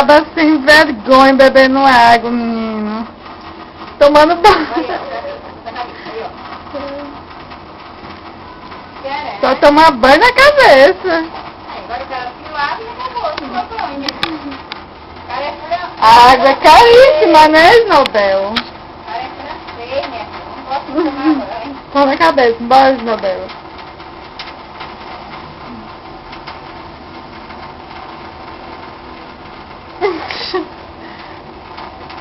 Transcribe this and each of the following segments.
Acaba sem vergonha bebendo água, menino. Tomando banho. Só tomar banho na cabeça. Agora o cara se lava e acabou, não banho. A água é caríssima, né, Snowbell? Cara é francês, né? Não posso tomar banho. Põe na cabeça, bora, Snowbell.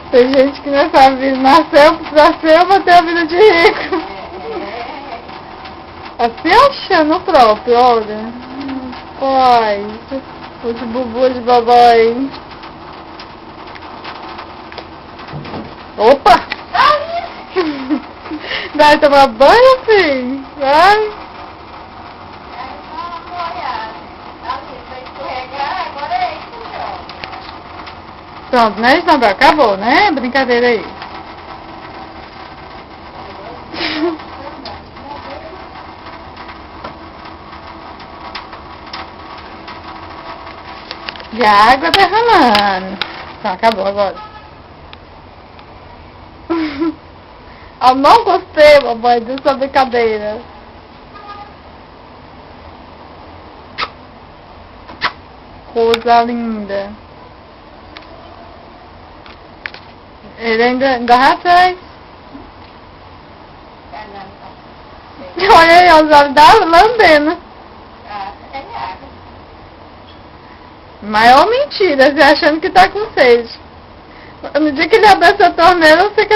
Tem gente que nessa vida nasceu pra ter a vida de rico. Assim achando o próprio, olha. Pai, os bubu de babai. Opa! Vai tomar banho, filho? Vai. Pronto, né, Isabel? Acabou, né? Brincadeira aí. E a água derramando. Então, acabou agora. Eu não gostei, mamãe, dessa brincadeira. Coisa linda. Ele ainda vai atrás. Olha aí, os olhos da lambendo. Maior mentira, você achando que tá com sede. No dia que ele abriu essa torneira, eu sei que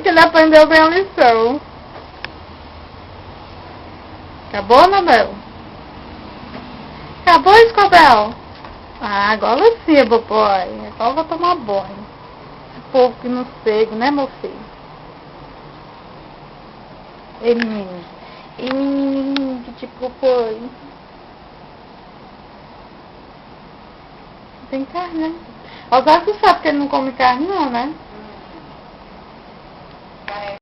ele aprendeu bem a lição. Acabou, Anabel? Acabou, Escobel? Ah, agora sim, papai. Agora eu vou tomar banho. Esse povo que não cego, né, meu filho? Ei, menino. Ei, menino, que tipo foi? Tem carne, né? Agora tu sabe que ele não come carne, não, né?